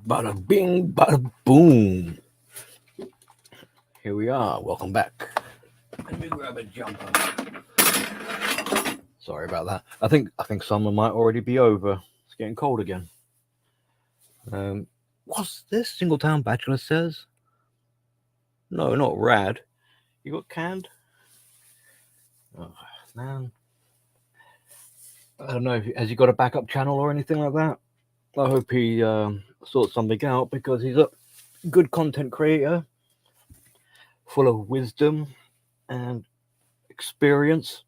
Bada bing, bada boom. Here we are. Welcome back. Let me grab a jumper. Sorry about that. I think summer might already be over. It's getting cold again. What's this? Singletown Bachelor says. No, not rad. You got canned? Oh man. I don't know. Has he got a backup channel or anything like that? I hope he sorts something out because he's a good content creator, full of wisdom and experience.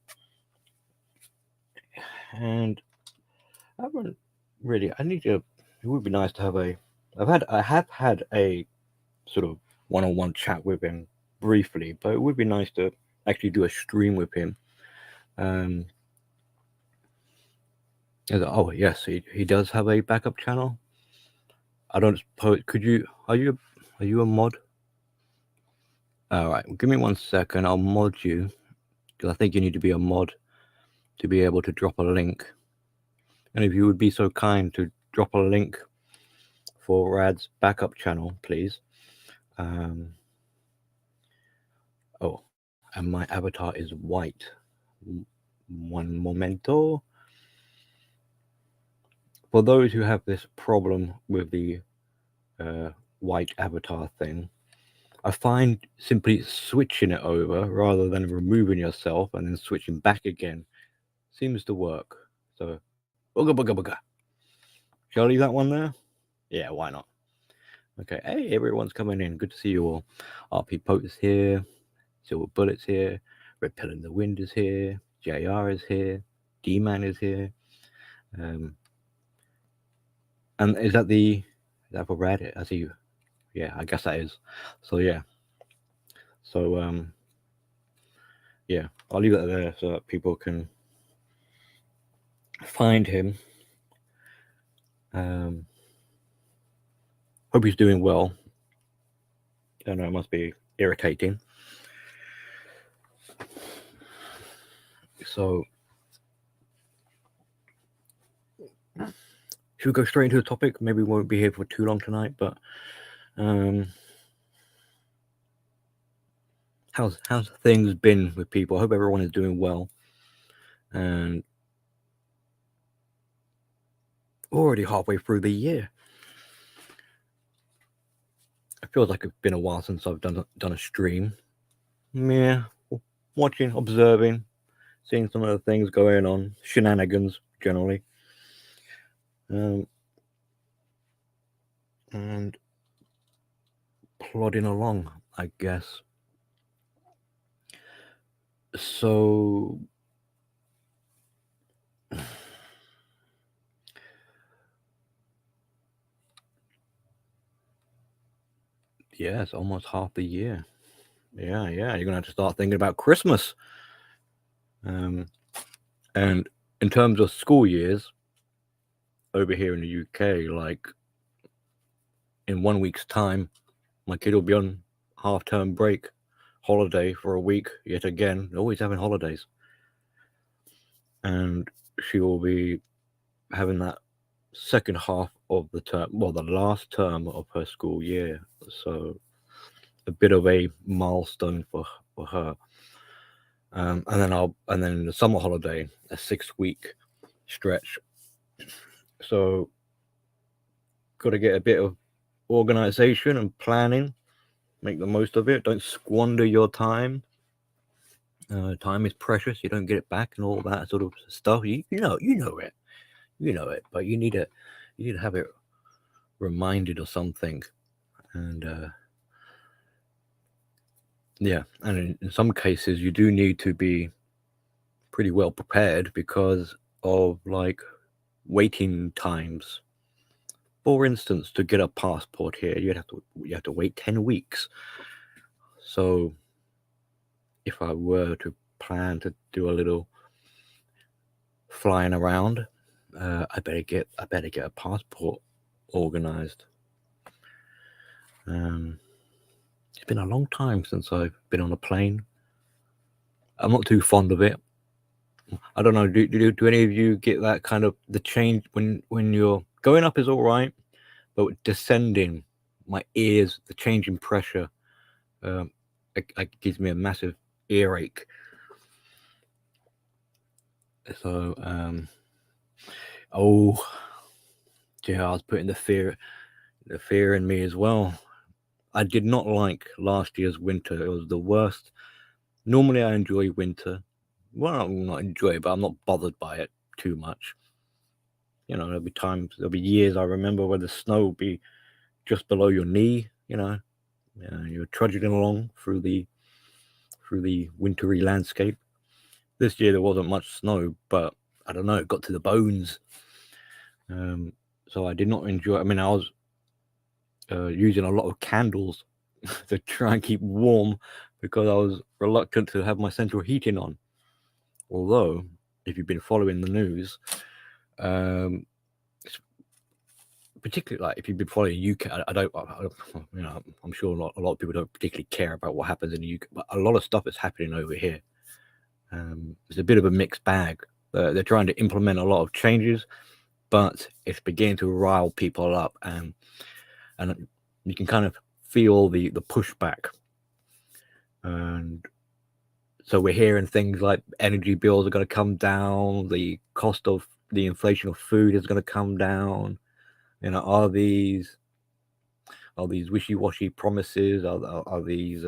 And I haven't really. I need to. It would be nice to have a. I have had a sort of one-on-one chat with him briefly, but it would be nice to actually do a stream with him. Um. Oh yes, he does have a backup channel. I don't suppose. Could you? Are you a mod? All right. Give me 1 second. I'll mod you because I think you need to be a mod to be able to drop a link. And if you would be so kind to drop a link for Rad's backup channel, please. Oh, and my avatar is white. One momento. For those who have this problem with the white avatar thing, I find simply switching it over rather than removing yourself and then switching back again seems to work. So, booga booga booga. Shall I leave that one there? Yeah, why not? Okay, hey, everyone's coming in. Good to see you all. RP Pote is here. Silver Bullet's here. Red Pill in the Wind is here. JR is here. D-Man is here. And is that for Reddit? I see you. Yeah, I guess that is. So yeah. So yeah, I'll leave that there so that people can find him. Hope he's doing well. I know it must be irritating. So should we go straight into the topic? Maybe we won't be here for too long tonight, but how's things been with people? I hope everyone is doing well. And already halfway through the year. It feels like it's been a while since I've done a stream. Yeah, watching, observing, seeing some of the things going on, shenanigans generally, and plodding along, I guess. So yeah, it's almost half the year. Yeah, you're gonna have to start thinking about Christmas. And in terms of school years, over here in the UK, like in 1 week's time, my kid will be on half-term break, holiday for a week yet again. Always having holidays, and she will be having that second half of the term, well, the last term of her school year. So a bit of a milestone for her. And then the summer holiday, a 6-week stretch. So got to get a bit of organization and planning. Make the most of it. Don't squander your time. Time is precious. You don't get it back, and all that sort of stuff. You know it. But you need to have it reminded or something. And yeah, and in some cases you do need to be pretty well prepared because of like waiting times. For instance, to get a passport here, you have to wait 10 weeks. So if I were to plan to do a little flying around, I better get a passport organized. It's been a long time since I've been on a plane. I'm not too fond of it. I don't know. Do any of you get that kind of the change when you're going up is all right, but descending, my ears, the change in pressure, it gives me a massive earache. So, oh, yeah, I was putting the fear in me as well. I did not like last year's winter. It was the worst. Normally, I enjoy winter. Well, I will not enjoy it, but I'm not bothered by it too much. You know, there'll be years I remember where the snow will be just below your knee. You're trudging along through the wintry landscape. This year there wasn't much snow, but I don't know, it got to the bones. So I did not enjoy. I mean, I was using a lot of candles to try and keep warm because I was reluctant to have my central heating on. Although, if you've been following the news, particularly like if you've been following UK, I'm sure a lot of people don't particularly care about what happens in the UK, but a lot of stuff is happening over here. It's a bit of a mixed bag. They're trying to implement a lot of changes, but it's beginning to rile people up, and you can kind of feel the pushback. And so we're hearing things like energy bills are going to come down, the cost of the inflation of food is going to come down. Are these wishy-washy promises? Are these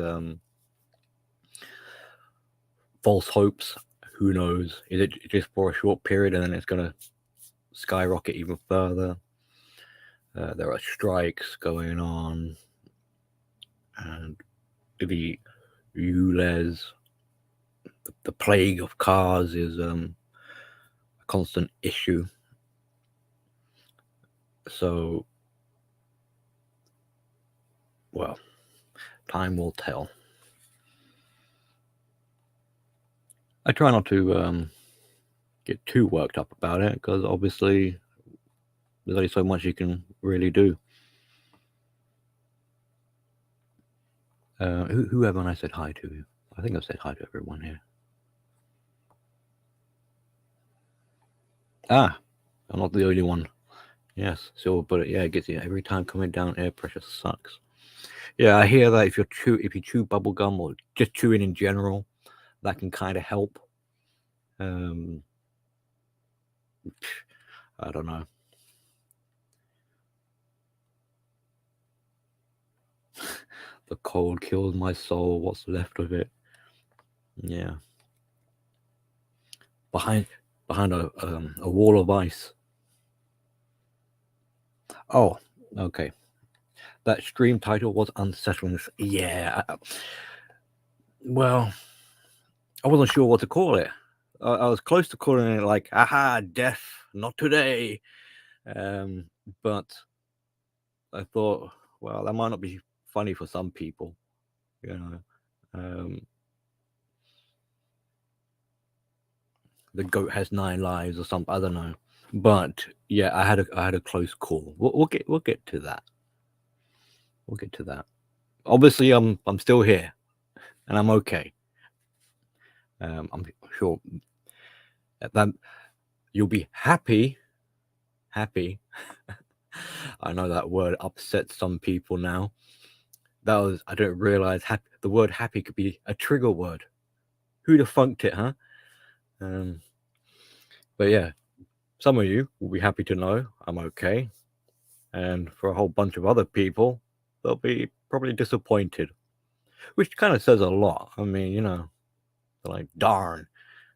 false hopes? Who knows? Is it just for a short period and then it's going to skyrocket even further? There are strikes going on, and the ULEZ, the plague of cars, is a constant issue. So, well, time will tell. I try not to get too worked up about it because obviously there's only so much you can really do. Who haven't I said hi to? I think I've said hi to everyone here. Ah, I'm not the only one. Yes, silver bullet. Yeah, it gets you every time coming down. Air pressure sucks. Yeah, I hear that if you chew bubble gum or just chewing in general, that can kind of help. I don't know. The cold kills my soul. What's left of it? Yeah. Behind a wall of ice. Oh, okay. That stream title was unsettling. Yeah. Well, I wasn't sure what to call it. I was close to calling it like, aha, death, not today. But I thought, well, that might not be funny for some people, the goat has 9 lives or something. I don't know. But yeah, I had a close call. We'll get to that. We'll get to that. Obviously, I'm still here, and I'm okay. I'm sure that you'll be happy. Happy. I know that word upsets some people now. I don't realize the word happy could be a trigger word. Who'd have funked it, huh? But yeah, some of you will be happy to know I'm okay. And for a whole bunch of other people, they'll be probably disappointed. Which kind of says a lot. I mean, they're like, darn,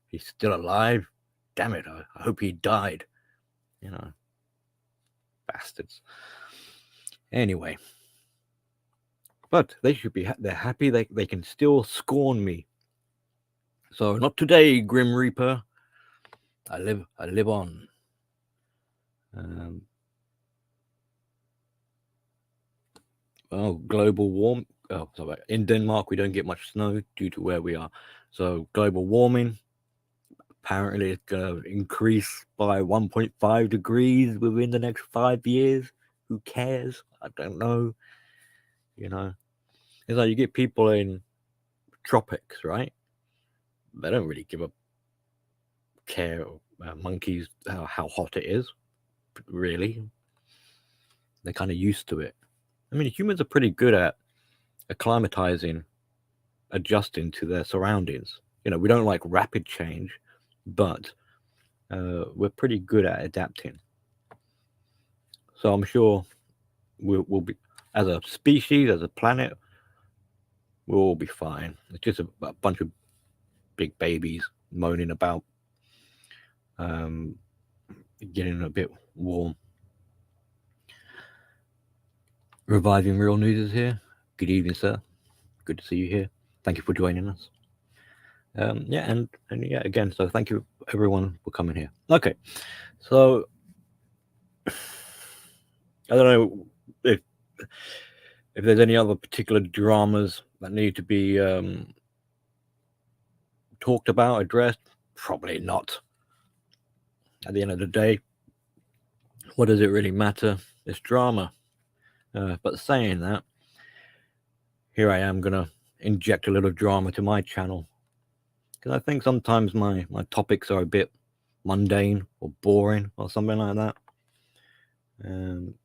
he's still alive. Damn it, I hope he died. Bastards. Anyway. But they should be, they're happy they can still scorn me. So not today, Grim Reaper. I live on. Global warm. Oh, sorry. In Denmark, we don't get much snow due to where we are. So global warming, apparently it's going to increase by 1.5 degrees within the next 5 years. Who cares? I don't know. It's like you get people in tropics, right? They don't really give a care monkeys how hot it is, really. they're kind of used to it. I mean, humans are pretty good at acclimatizing, adjusting to their surroundings. We don't like rapid change, but we're pretty good at adapting. So I'm sure we'll be, as a species, as a planet, we'll all be fine. It's just a bunch of big babies moaning about getting a bit warm. Reviving Real News is here. Good evening, sir. Good to see you here. Thank you for joining us. Yeah, and yeah, again, so thank you everyone for coming here. Okay, so I don't know if there's any other particular dramas that need to be talked about, addressed. Probably not. At the end of the day, what does it really matter? It's drama. But saying that, here I am gonna inject a little drama to my channel, because I think sometimes my topics are a bit mundane or boring or something like that. And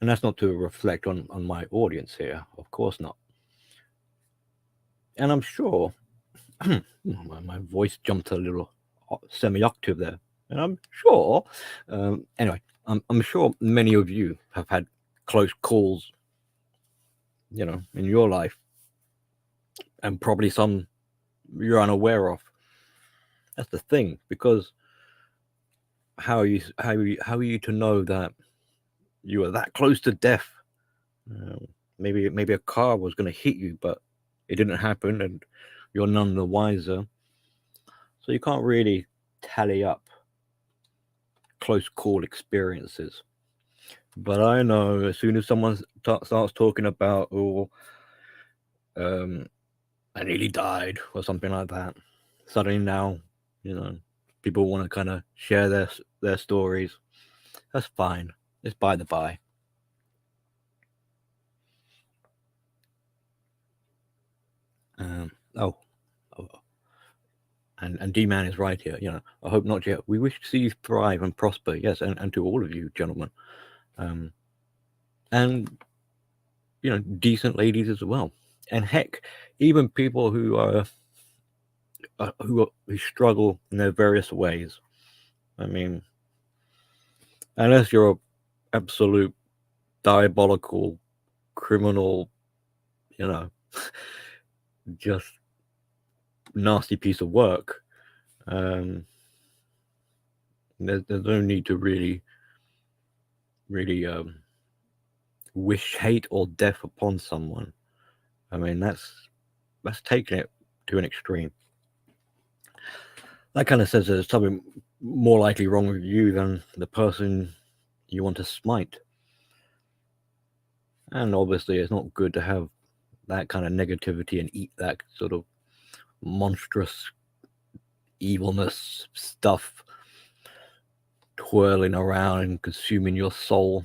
that's not to reflect on my audience here, of course not. And I'm sure my voice jumped a little semi-octave there. And I'm sure, anyway, I'm sure many of you have had close calls, in your life, and probably some you're unaware of. That's the thing, because how are you to know that you are that close to death? Maybe a car was going to hit you, but it didn't happen, and you're none the wiser. So you can't really tally up close call experiences. But I know as soon as someone starts talking about, I nearly died or something like that, suddenly now, people want to kind of share their stories. That's fine. It's by the by. And D-Man is right here. I hope not yet. We wish to see you thrive and prosper. Yes, and to all of you, gentlemen, and decent ladies as well. And heck, even people who struggle in their various ways. I mean, unless you're an absolute diabolical criminal, just nasty piece of work, there's no need to really wish hate or death upon someone. I mean, that's taking it to an extreme. That kind of says there's something more likely wrong with you than the person you want to smite. And obviously it's not good to have that kind of negativity and eat that sort of monstrous evilness stuff twirling around and consuming your soul.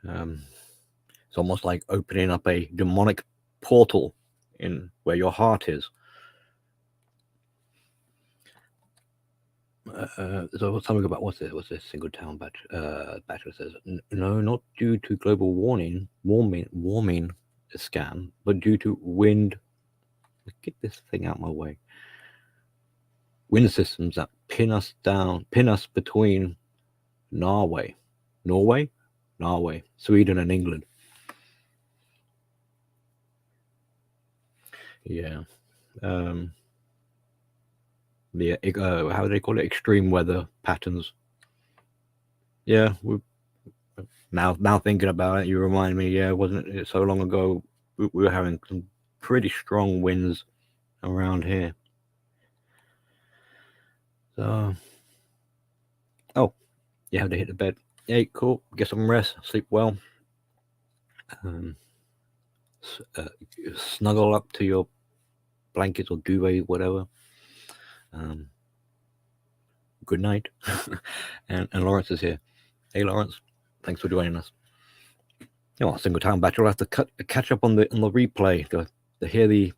It's almost like opening up a demonic portal in where your heart is. So something about what's this single town battery says no, not due to global warming scam, but due to wind. Get this thing out of my way. Wind systems that pin us between Norway, Sweden, and England. Yeah. How do they call it? Extreme weather patterns. Yeah. Now thinking about it, you remind me. Yeah, wasn't it so long ago? We were having some pretty strong winds around here. So, you have to hit the bed. Hey, cool. Get some rest. Sleep well. Snuggle up to your blankets or duvet, whatever. Good night. and Lawrence is here. Hey, Lawrence. Thanks for joining us. Single town battle. I'll have to catch up on the replay to hear the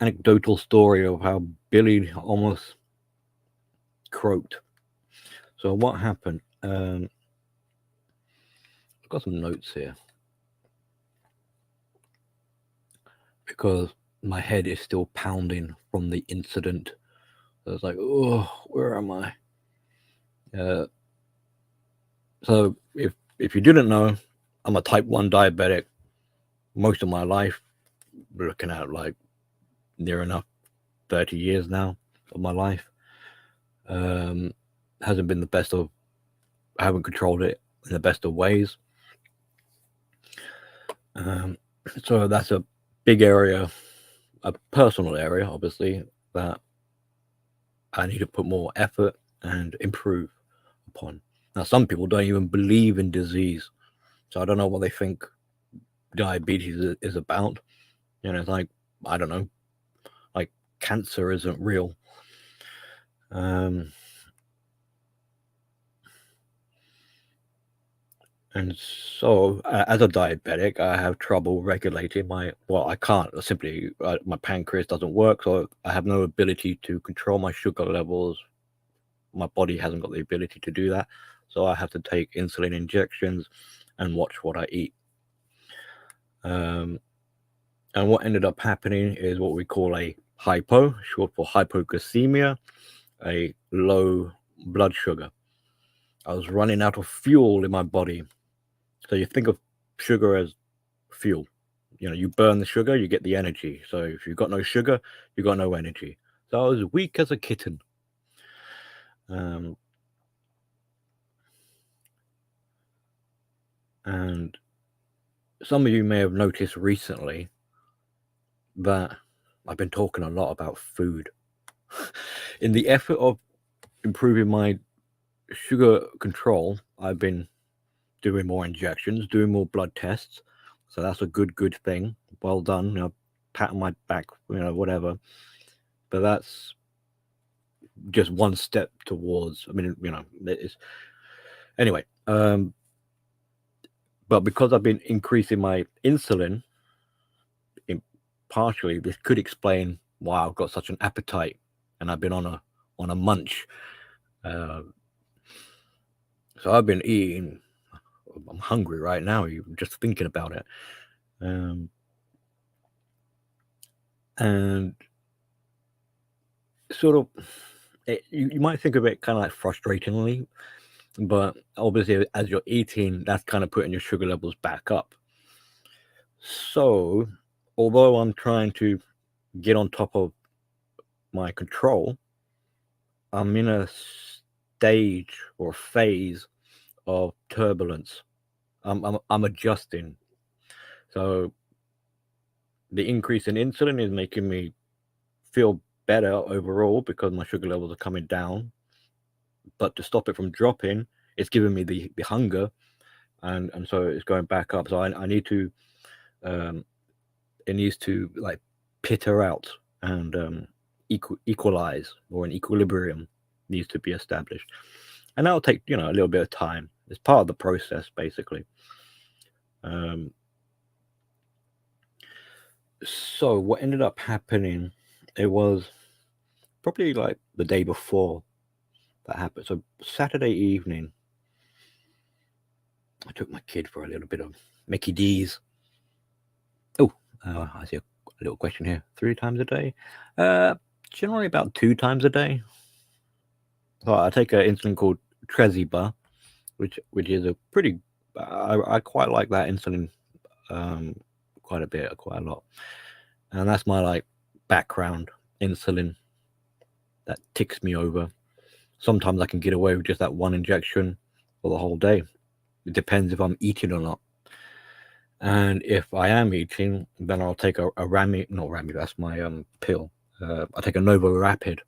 anecdotal story of how Billy almost croaked. So what happened? I've got some notes here because my head is still pounding from the incident. So it's like, oh, where am I? So if you didn't know, I'm a type 1 diabetic. Most of my life, we're looking at like near enough 30 years now of my life. Hasn't been the best of, I haven't controlled it in the best of ways. So that's a big area, a personal area, obviously, that I need to put more effort and improve upon. Now, some people don't even believe in disease, so I don't know what they think diabetes is about. You know, it's like, I don't know, like cancer isn't real. And so, as a diabetic, I have trouble regulating I can't simply, my pancreas doesn't work, so I have no ability to control my sugar levels. My body hasn't got the ability to do that. So I have to take insulin injections and watch what I eat. And what ended up happening is what we call a hypo, short for hypoglycemia, a low blood sugar. I was running out of fuel in my body. So you think of sugar as fuel. You know, you burn the sugar, you get the energy. So if you've got no sugar, you've got no energy. So I was weak as a kitten. And some of you may have noticed recently that I've been talking a lot about food. In the effort of improving my sugar control, I've been doing more injections, doing more blood tests. So that's a good thing. Well done. You know, pat on my back, you know, whatever. But that's just one step towards, I mean, you know, it's anyway. But because I've been increasing my insulin, partially this could explain why I've got such an appetite and I've been on a munch. So I've been eating. I'm hungry right now. Even just thinking about it. And sort of, you might think of it kind of like frustratingly, but obviously as you're eating, that's kind of putting your sugar levels back up. So although I'm trying to get on top of my control, I'm in a stage or phase of turbulence. I'm adjusting. So the increase in insulin is making me feel better overall because my sugar levels are coming down. But to stop it from dropping, it's giving me the hunger, and so it's going back up. So I need to, it needs to like peter out and equalize, or an equilibrium needs to be established, and that'll take, you know, a little bit of time. It's part of the process, basically. So what ended up happening, it was probably like the day before that happened. So Saturday evening, I took my kid for a little bit of Mickey D's. Oh, I see a little question here. 3 times a day? Generally about 2 times a day. So I take an insulin called Tresiba, which is a pretty. I quite like that insulin, quite a bit, quite a lot, and that's my like background insulin that ticks me over. Sometimes I can get away with just that one injection for the whole day. It depends if I'm eating or not. And if I am eating, then I'll take a Rami, not Rami, that's my pill. I take a Nova Rapid.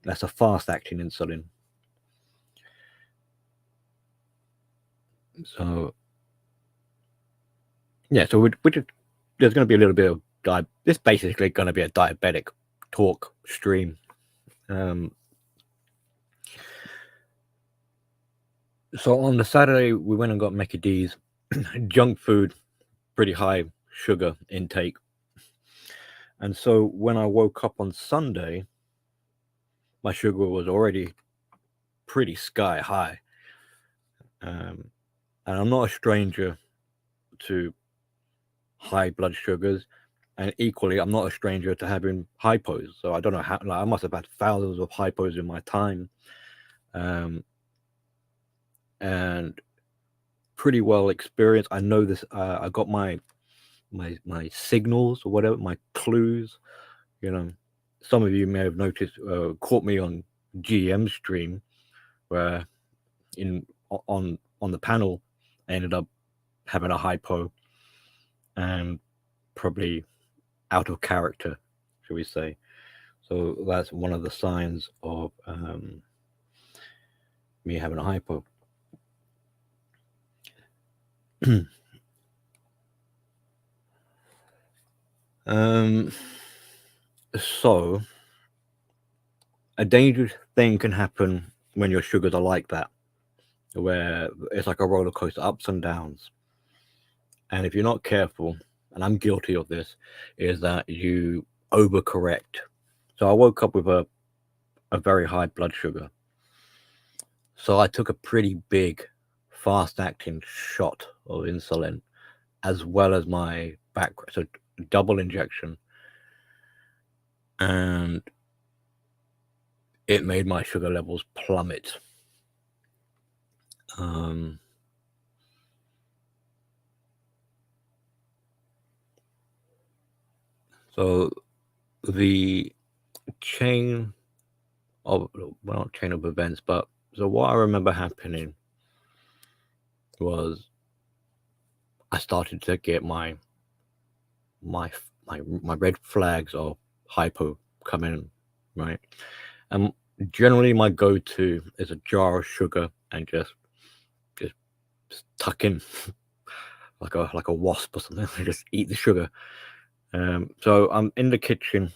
That's a fast-acting insulin. So, yeah, so there's going to be a little bit of this basically going to be a diabetic talk stream. So on the Saturday, we went and got Mickey D's. Junk food, pretty high sugar intake. And so when I woke up on Sunday, my sugar was already pretty sky high. And I'm not a stranger to high blood sugars, and equally, I'm not a stranger to having hypos. So I don't know how. Like, I must have had thousands of hypos in my time, and pretty well experienced. I know this. I got my signals or whatever, my clues. You know, some of you may have noticed, caught me on GM stream, where on the panel, I ended up having a hypo, and probably out of character, shall we say. So that's one of the signs of me having a hypo. So a dangerous thing can happen when your sugars are like that, where it's like a roller coaster, ups and downs. And if you're not careful, and I'm guilty of this, is that you overcorrect. So I woke up with a very high blood sugar. So I took a pretty big, fast-acting shot of insulin, as well as my so double injection, and it made my sugar levels plummet. So the chain of, well, not chain of events, but so what I remember happening was I started to get my red flags of hypo coming, right? And generally my go-to is a jar of sugar and just tuck in like a wasp or something. I just eat the sugar. So I'm in the kitchen.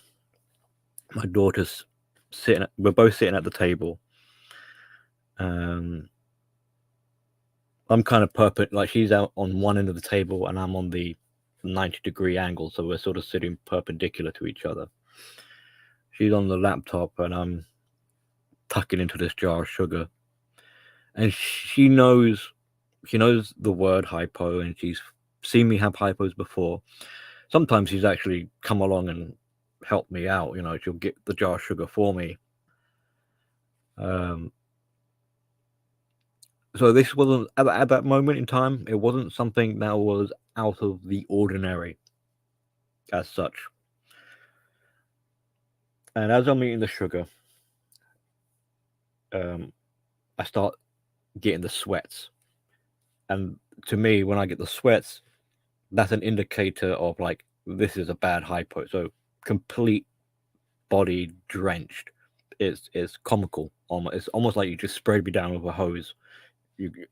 My daughter's sitting. We're both sitting at the table. I'm kind of like she's out on one end of the table and I'm on the 90-degree angle, so we're sort of sitting perpendicular to each other. She's on the laptop and I'm tucking into this jar of sugar, and she knows the word hypo, and she's seen me have hypos before. Sometimes she's actually come along and helped me out. She'll get the jar of sugar for me. So this wasn't at that moment in time. It wasn't something that was out of the ordinary, as such. And as I'm eating the sugar, I start getting the sweats. And to me, when I get the sweats, that's an indicator of like, this is a bad hypo. So complete body drenched. It's comical. It's almost like you just sprayed me down with a hose.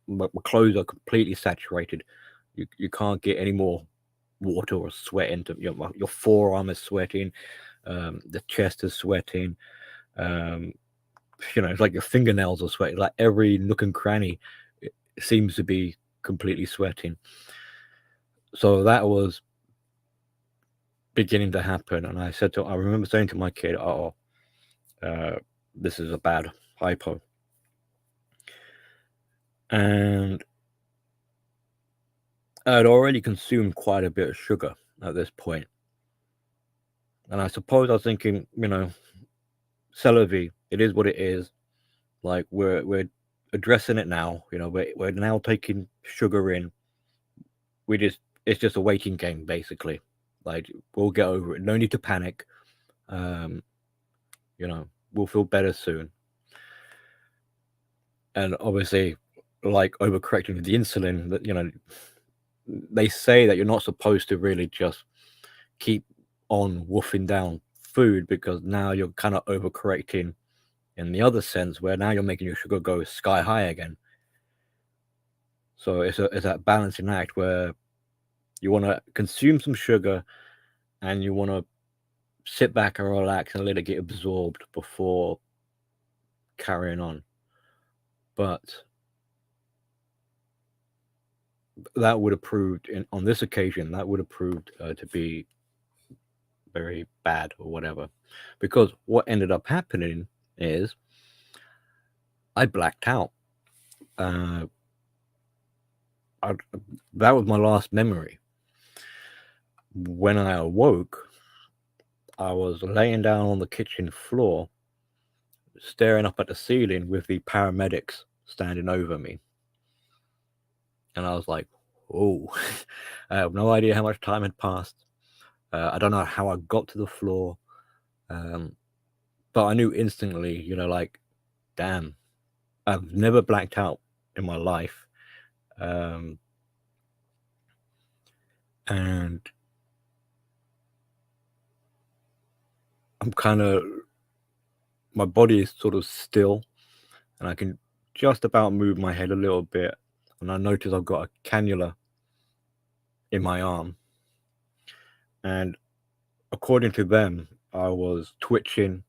My clothes are completely saturated. You can't get any more water or sweat into your forearm is sweating, the chest is sweating, it's like your fingernails are sweating, like every nook and cranny seems to be completely sweating. So that was beginning to happen, and I remember saying to my kid, this is a bad hypo. And I'd already consumed quite a bit of sugar at this point. And I suppose I was thinking, celery, it is what it is. Like we're addressing it now. We're now taking sugar in. It's just a waiting game, basically. Like, we'll get over it. No need to panic. We'll feel better soon. And obviously, like overcorrecting with the insulin, that they say that you're not supposed to really just keep on woofing down food, because now you're kind of overcorrecting in the other sense, where now you're making your sugar go sky high again. So it's that balancing act where you want to consume some sugar and you want to sit back and relax and let it get absorbed before carrying on. But that would have proved, on this occasion, to be very bad or whatever. Because what ended up happening is I blacked out. That was my last memory. When I awoke, I was laying down on the kitchen floor, staring up at the ceiling with the paramedics standing over me. And I was like, oh, I have no idea how much time had passed. I don't know how I got to the floor. But I knew instantly, like, damn, I've never blacked out in my life. And I'm my body is sort of still, and I can just about move my head a little bit. And I notice I've got a cannula in my arm. And according to them, I was twitching,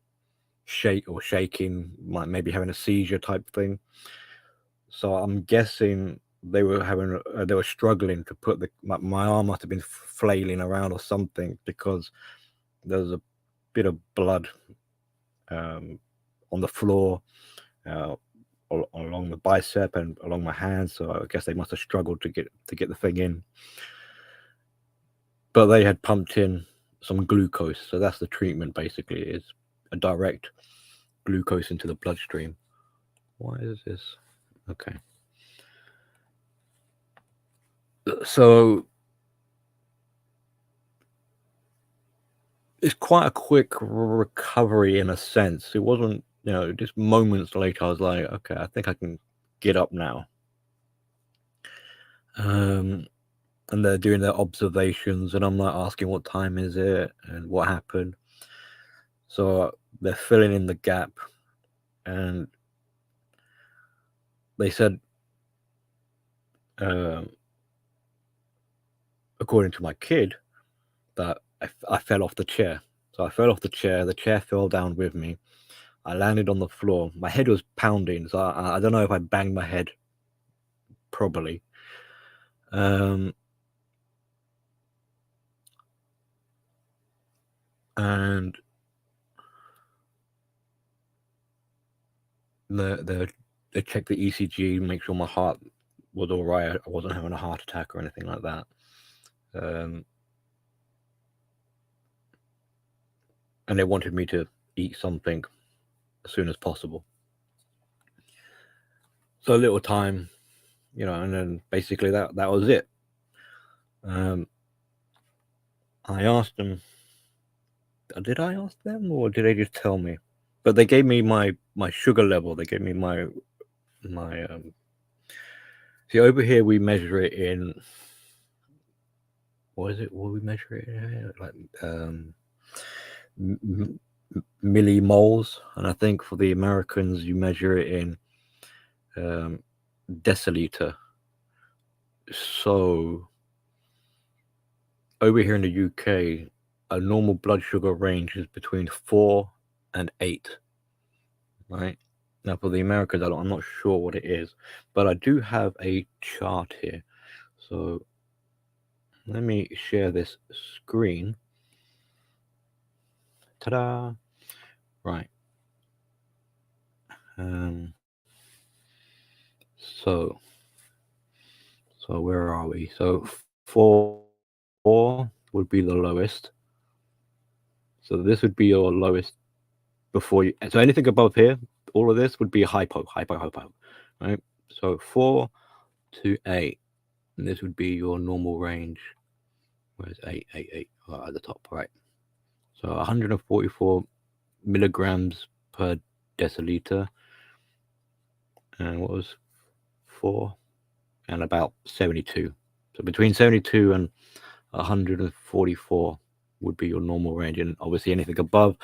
shaking, like maybe having a seizure type thing. So I'm guessing they were struggling to put my arm must have been flailing around or something, because there's a bit of blood on the floor, along the bicep and along my hand. So I guess they must have struggled to get the thing in. But they had pumped in some glucose, so that's the treatment. Basically, it's a direct glucose into the bloodstream. Why is this? Okay. So it's quite a quick recovery in a sense. It wasn't, just moments later, I was like, okay, I think I can get up now. And they're doing their observations, and I'm like asking what time is it and what happened. So they're filling in the gap, and they said, according to my kid, that I fell off the chair. So I fell off the chair fell down with me. I landed on the floor. My head was pounding, so I don't know if I banged my head properly. And they checked the ECG, make sure my heart was all right. I wasn't having a heart attack or anything like that. And they wanted me to eat something as soon as possible. So a little time, and then basically that was it. I asked them. Did I ask them, or did they just tell me? But they gave me my sugar level. They gave me my see, over here we measure it in, what is it? What we measure it in? Like millimoles, and I think for the Americans you measure it in deciliter. So over here in the UK, a normal blood sugar range is between 4 and 8. Right? Now, for the Americans, I'm not sure what it is, but I do have a chart here. So let me share this screen. Ta-da! Right. So where are we? So 4 would be the lowest. So this would be your lowest before you. So anything above here, all of this would be hypo, right? So 4 to 8, and this would be your normal range. Where's 8? At the top, right? So 144 milligrams per deciliter, and what was 4? And about 72. So between 72 and 144 would be your normal range, and obviously anything above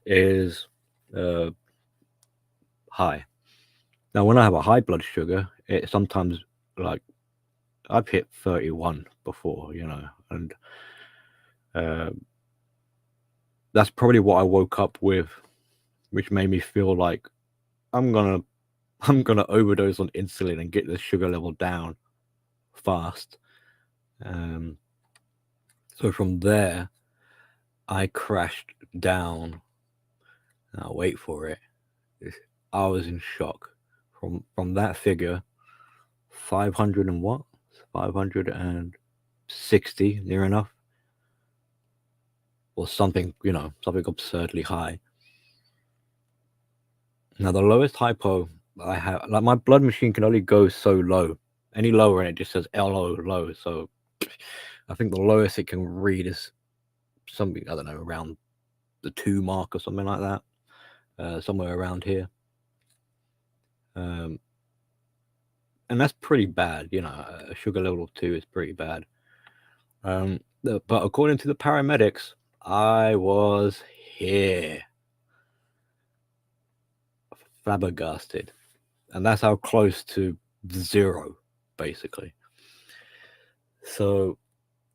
is high. Now, when I have a high blood sugar, it sometimes, like, I've hit 31 before, and that's probably what I woke up with, which made me feel like I'm gonna overdose on insulin and get the sugar level down fast. So from there, I crashed down. Now wait for it. I was in shock from that figure, 500 and what? 560, near enough, or something, something absurdly high. Now, the lowest hypo I have, like my blood machine can only go so low. Any lower, and it just says LO low. So I think the lowest it can read is something, I don't know, around the 2 mark or something like that. Somewhere around here. And that's pretty bad. A sugar level of 2 is pretty bad. But according to the paramedics, I was here. Flabbergasted. And that's how close to 0, basically. So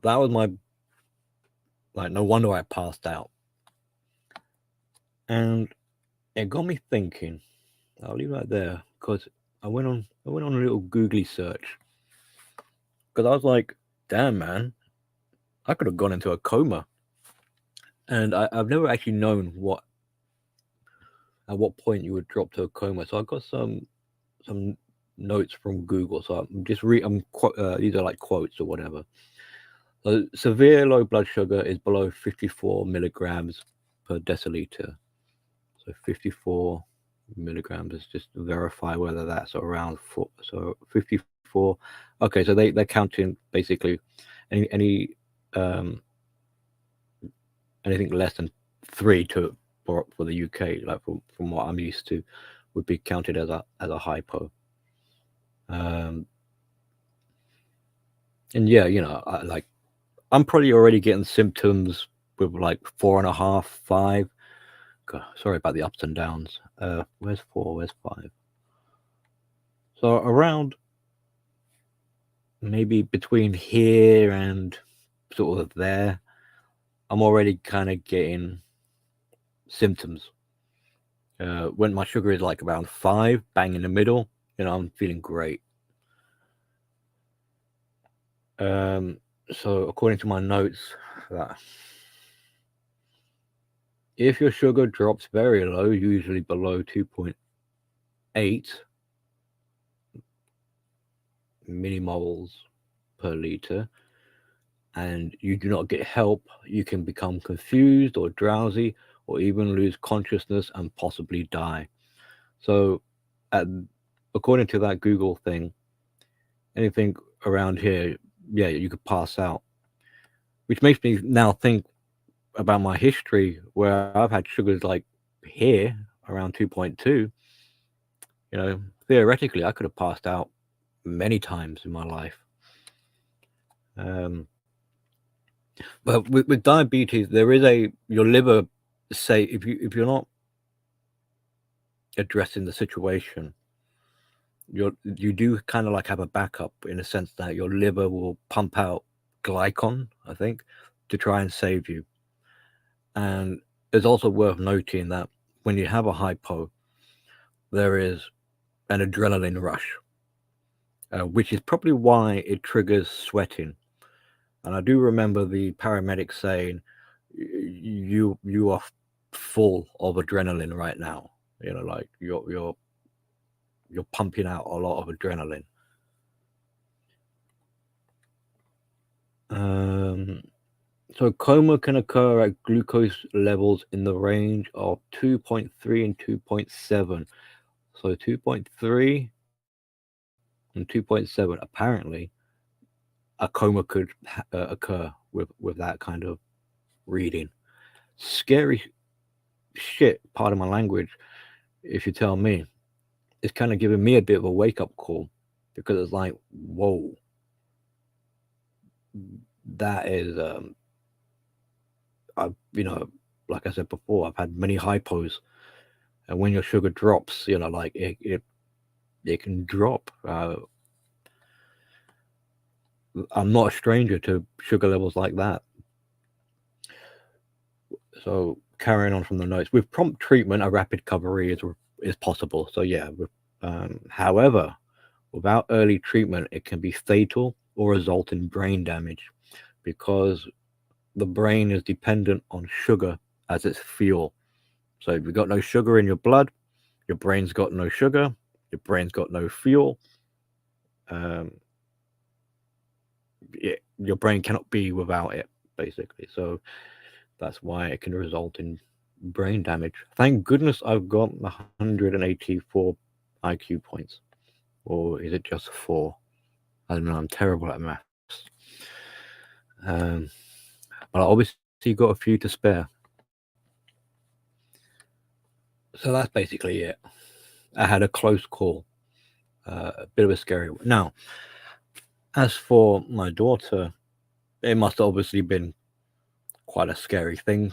that was my, no wonder I passed out. And it got me thinking. I'll leave that there, because I went on a little googly search, because I was like, damn, man, I could have gone into a coma. And I've never actually known at what point you would drop to a coma. So I got some notes from Google. So I'm just these are like quotes or whatever. So severe low blood sugar is below 54 milligrams per deciliter. So 54 milligrams is just to verify whether that's around 4. So 54. Okay, so they're counting basically anything less than 3 for the UK, like from what I'm used to, would be counted as a hypo. And yeah, I'm probably already getting symptoms with like 4.5, 5. God, sorry about the ups and downs. Where's 4? Where's 5? So around maybe between here and sort of there, I'm already kind of getting symptoms. When my sugar is like around 5, bang in the middle, I'm feeling great. So according to my notes, that if your sugar drops very low, usually below 2.8 millimoles per liter, and you do not get help, you can become confused or drowsy, or even lose consciousness and possibly die. So, according to that Google thing, anything around here, yeah, you could pass out. Which makes me now think about my history, where I've had sugars like here around 2.2. Theoretically, I could have passed out many times in my life. But with diabetes, there is your liver say if you're not addressing the situation, you do kind of like have a backup, in a sense that your liver will pump out glycon, I think, to try and save you. And it's also worth noting that when you have a hypo, there is an adrenaline rush, which is probably why it triggers sweating. And I do remember the paramedic saying, "You are full of adrenaline right now. Like you're pumping out a lot of adrenaline." So coma can occur at glucose levels in the range of 2.3 and 2.7. So 2.3 and 2.7, apparently, a coma could occur with that kind of reading. Scary shit, pardon my language, if you tell me. It's kind of giving me a bit of a wake-up call, because it's like, whoa, that is, like I said before, I've had many hypos, and when your sugar drops, like it can drop. I'm not a stranger to sugar levels like that. So carrying on from the notes, with prompt treatment, a rapid recovery is possible. So yeah, however, without early treatment, it can be fatal or result in brain damage, because the brain is dependent on sugar as its fuel. So if you've got no sugar in your blood, your brain's got no sugar, your brain's got no fuel. Um, your brain cannot be without it, basically. So that's why it can result in brain damage. Thank goodness I've got 184 IQ points. Or is it just 4? I don't know. I'm terrible at maths. Um, but I obviously got a few to spare. So that's basically it. I had a close call, a bit of a scary one. Now, as for my daughter, it must have obviously been quite a scary thing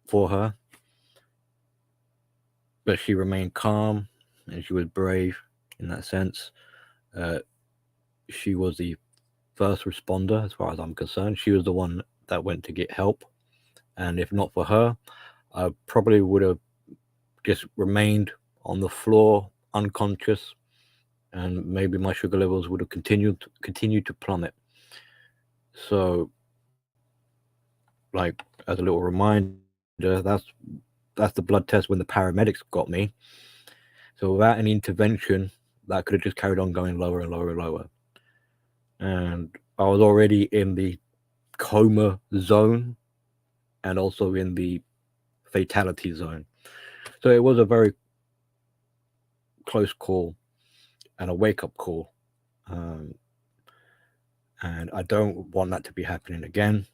for her. But she remained calm and she was brave in that sense. She was the first responder, as far as I'm concerned. She was the one that went to get help. And if not for her, I probably would have just remained on the floor, unconscious, and maybe my sugar levels would have continued to plummet. So, like as a little reminder, that's the blood test when the paramedics got me. So without any intervention, that could have just carried on going lower and lower and lower. And I was already in the coma zone and also in the fatality zone. So it was a very close call and a wake-up call. And I don't want that to be happening again.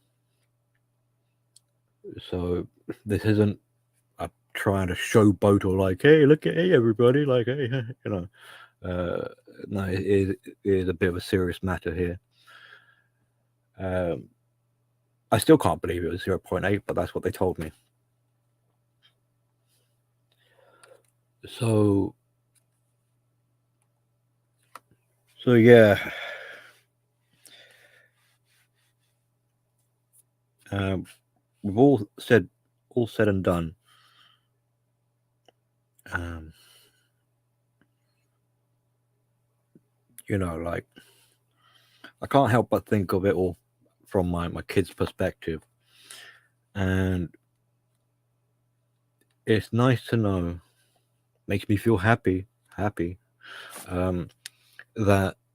So this isn't a trying to showboat or like, hey, look at, hey, everybody, like, hey, you know. No, it is a bit of a serious matter here. I still can't believe it was 0.8, but that's what they told me. So yeah. We've all said and done. You know, like I can't help but think of it all from my kid's perspective. And it's nice to know, makes me feel happy, that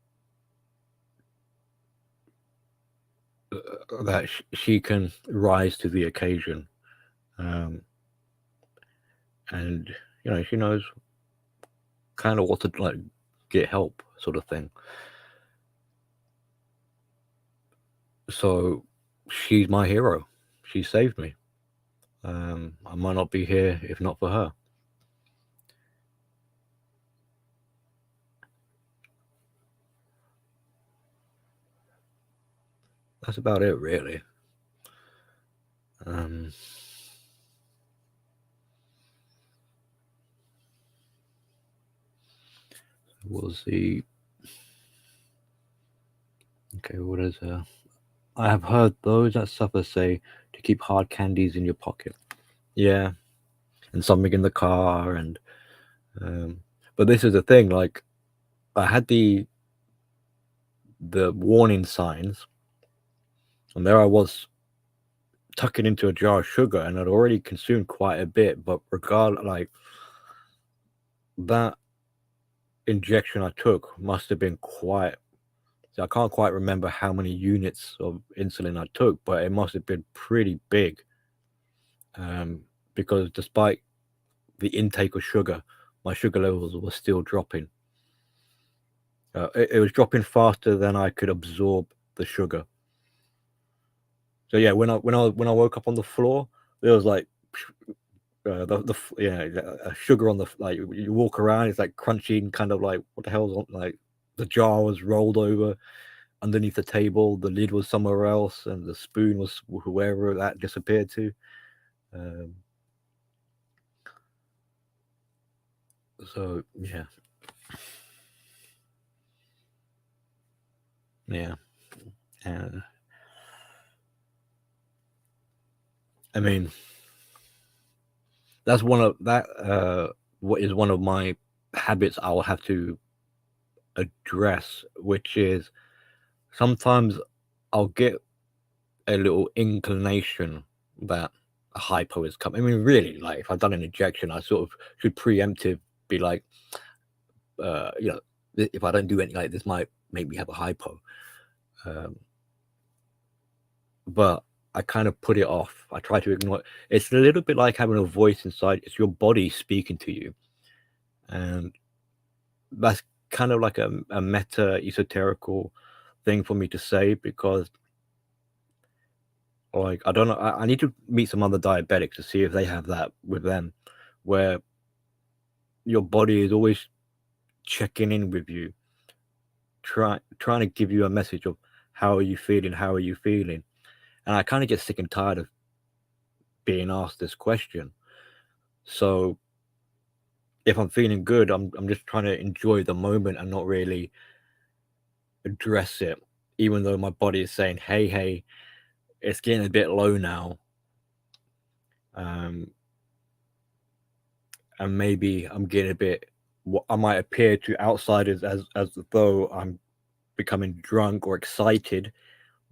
she can rise to the occasion. And, you know, she knows kind of what to like get help sort of thing. So she's my hero. She saved me. I might not be here if not for her. That's about it, really. We'll see. Okay, what is I have heard those that suffer say to keep hard candies in your pocket. Yeah, and something in the car, and but this is the thing. Like, I had the warning signs, and there I was tucking into a jar of sugar, and I'd already consumed quite a bit. But regardless, like that injection I took must have been quite. So I can't quite remember how many units of insulin I took, but it must have been pretty big. Because despite the intake of sugar, my sugar levels were still dropping. It was dropping faster than I could absorb the sugar. So yeah, when I woke up on the floor, there was like sugar on the like you walk around, it's like crunching, kind of like what the hell's on, like the jar was rolled over underneath the table, the lid was somewhere else, and the spoon was wherever that disappeared to. So yeah. And I mean, that's one of what is one of my habits I will have to address, which is sometimes I'll get a little inclination that a hypo is coming. I mean, really, like if I've done an injection, I sort of should preemptive be like, if I don't do anything, like, this might make me have a hypo. Um, but I kind of put it off. I try to ignore it. It's a little bit like having a voice inside. It's your body speaking to you, and that's kind of like a meta esoterical thing for me to say, because, like, I don't know. I need to meet some other diabetics to see if they have that with them, where your body is always checking in with you, trying to give you a message of how are you feeling, how are you feeling. And I kind of get sick and tired of being asked this question. So if I'm feeling good, I'm just trying to enjoy the moment and not really address it, even though my body is saying, hey, it's getting a bit low now. Um, and maybe I'm getting a bit, what I might appear to outsiders as though I'm becoming drunk or excited.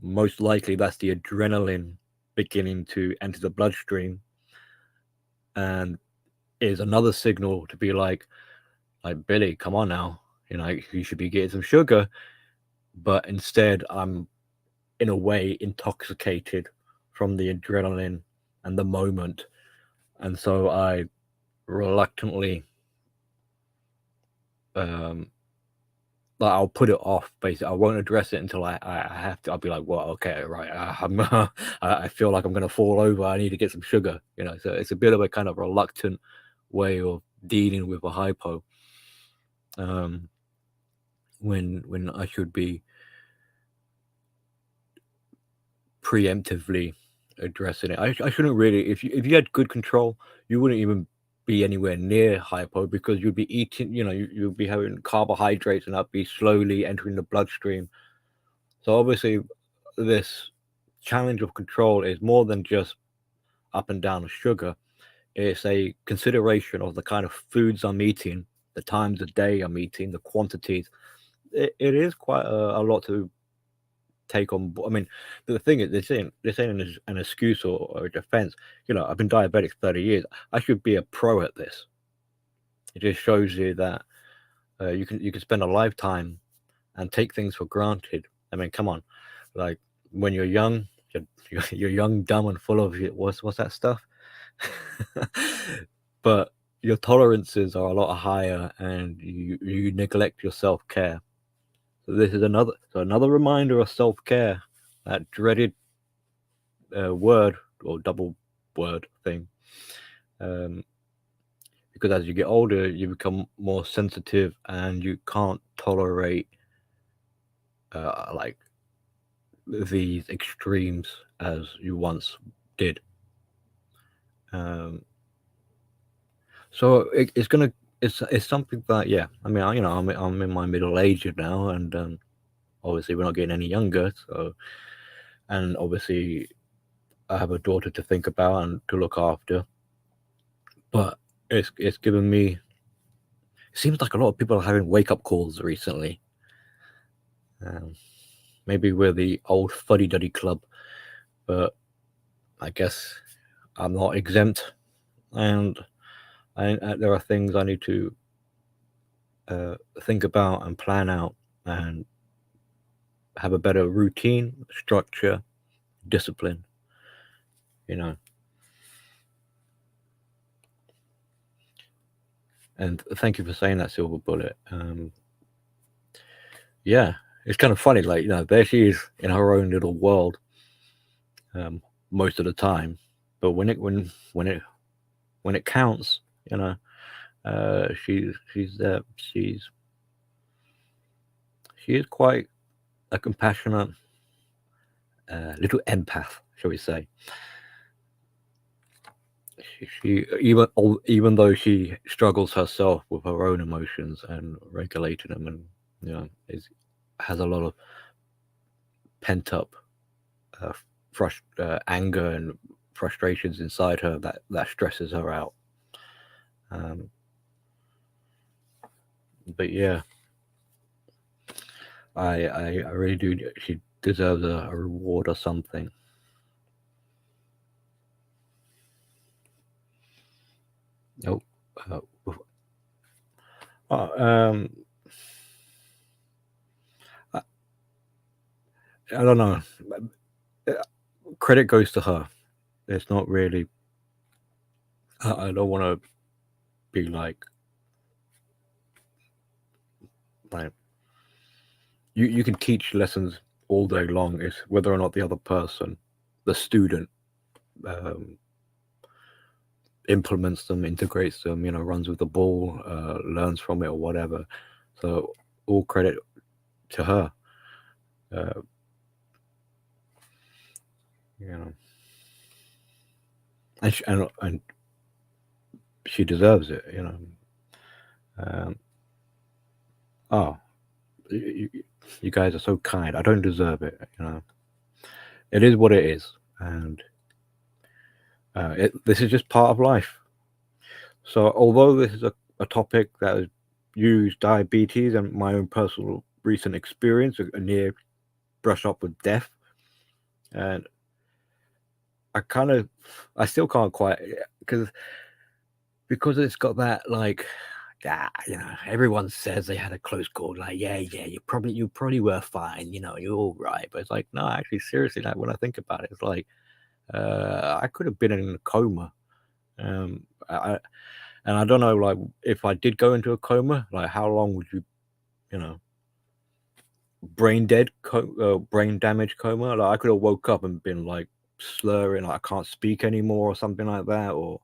Most likely that's the adrenaline beginning to enter the bloodstream, and is another signal to be like, Billy, come on now, you should be getting some sugar. But instead, I'm in a way intoxicated from the adrenaline and the moment, and so I reluctantly, I'll put it off. Basically, I won't address it until I have to. I'll be like, well, okay, right. I feel like I'm going to fall over. I need to get some sugar. So it's a bit of a kind of reluctant way of dealing with a hypo. When I should be preemptively addressing it. I shouldn't really. If you had good control, you wouldn't even be anywhere near hypo, because you'd be eating. You'd be having carbohydrates, and that'd be slowly entering the bloodstream. So obviously, this challenge of control is more than just up and down of sugar. It's a consideration of the kind of foods I'm eating, the times of day I'm eating, the quantities. It is quite a lot to take on. I mean, the thing is, this ain't an excuse or a defense. I've been diabetic 30 years. I should be a pro at this. It just shows you that you can spend a lifetime and take things for granted. I mean, come on, like, when you're young, you're young, dumb, and full of what's that stuff. But your tolerances are a lot higher, and you neglect your self-care. So this is another reminder of self-care, that dreaded word or double word thing. Because as you get older, you become more sensitive, and you can't tolerate like these extremes as you once did. So it's something that, yeah. I mean, I'm in my middle age now, and obviously we're not getting any younger. So, and obviously I have a daughter to think about and to look after. But it's given me. It seems like a lot of people are having wake up calls recently. Maybe we're the old fuddy duddy club, but I guess I'm not exempt, and there are things I need to think about and plan out, and have a better routine, structure, discipline. And thank you for saying that, Silver Bullet. Yeah, it's kind of funny. Like, there she is in her own little world, most of the time. But when it counts, she's there. She is quite a compassionate little empath, shall we say. She even though she struggles herself with her own emotions and regulating them, and has a lot of pent up anger and frustrations inside her that stresses her out. But yeah, I really do. She deserves a reward or something. Oh, Uh, um, I, I don't know. Uh, Credit goes to her. It's not really. I don't want to be like you can teach lessons all day long. It's whether or not the other person, the student, um, implements them, integrates them, runs with the ball, learns from it or whatever. So all credit to her. Uh, you know, and she deserves it. Um, oh, you, you guys are so kind. I don't deserve it. It is what it is, and this is just part of life. So although this is a topic that has used diabetes and my own personal recent experience, a near brush up with death, and I still can't quite because it's got that like, yeah, everyone says they had a close call. Like, yeah, you probably were fine. You're all right. But it's like, no, actually, seriously, like when I think about it, it's like, I could have been in a coma. Um, I and I don't know, like, if I did go into a coma, like, how long would you know, brain damage coma? Like, I could have woke up and been like slurring, like I can't speak anymore or something like that, or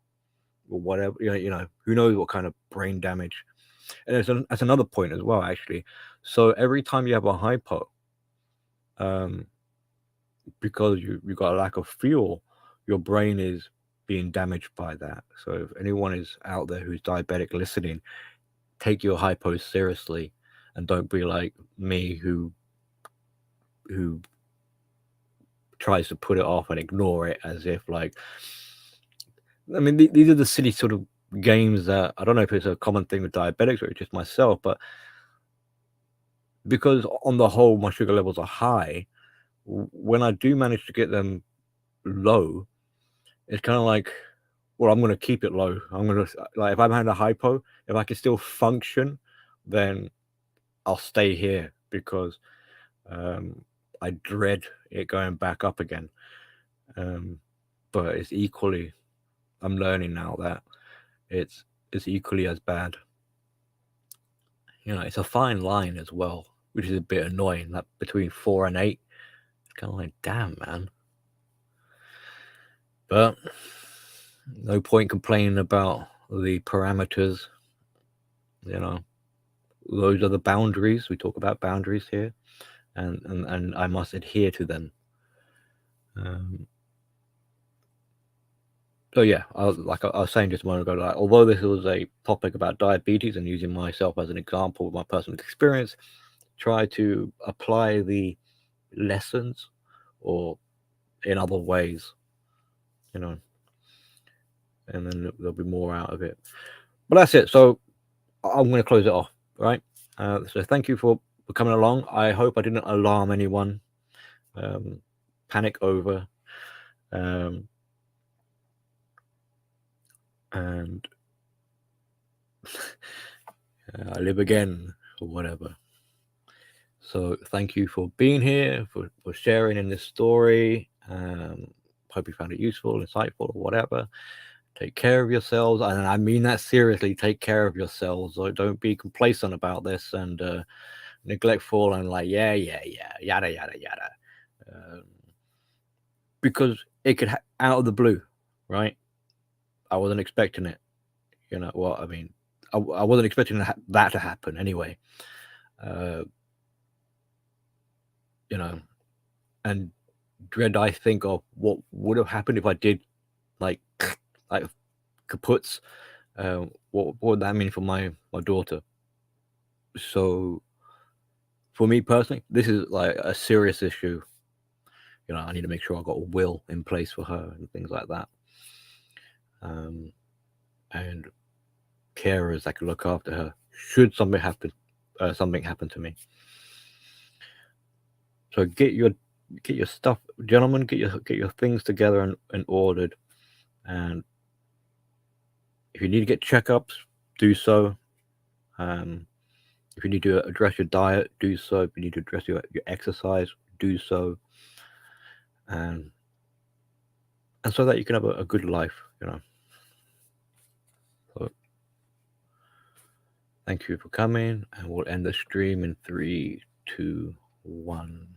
whatever. Who knows what kind of brain damage. And that's another point as well, actually. So every time you have a hypo, um, because you got a lack of fuel, your brain is being damaged by that. So if anyone is out there who's diabetic listening, take your hypo seriously, and don't be like me who tries to put it off and ignore it as if like. I mean, these are the silly sort of games that I don't know if it's a common thing with diabetics or it's just myself, but because on the whole my sugar levels are high, when I do manage to get them low, it's kind of like, well, I'm going to keep it low. I'm going to, like, if I'm having a hypo, if I can still function, then I'll stay here because I dread it going back up again. Um, but it's equally, I'm learning now that it's equally as bad. It's a fine line as well, which is a bit annoying. That between 4 and 8, it's kind of like, damn, man. But no point complaining about the parameters. Those are the boundaries. We talk about boundaries here, and I must adhere to them. So yeah, like I was saying just a moment ago, like, although this was a topic about diabetes and using myself as an example of my personal experience, try to apply the lessons or in other ways, and then there'll be more out of it. But that's it. So I'm going to close it off, right? So thank you for coming along. I hope I didn't alarm anyone, panic over, and I live again or whatever. So thank you for being here, for sharing in this story. Hope you found it useful, insightful, or whatever. Take care of yourselves, and I mean that seriously. Take care of yourselves. So don't be complacent about this and neglectful and like, yeah, yada yada yada. Because it could out of the blue, right? I wasn't expecting it. Well, I mean, I wasn't expecting that to happen anyway. And dread I think of what would have happened if I did like like kaputs. What would that mean for my daughter? So for me personally, this is like a serious issue. I need to make sure I've got a will in place for her and things like that. And carers that can look after her should something happen to me. So get your stuff, gentlemen. Get your things together and ordered. And if you need to get checkups, do so. If you need to address your diet, do so. If you need to address your exercise, do so. And so that you can have a good life, So thank you for coming, and we'll end the stream in 3, 2, 1.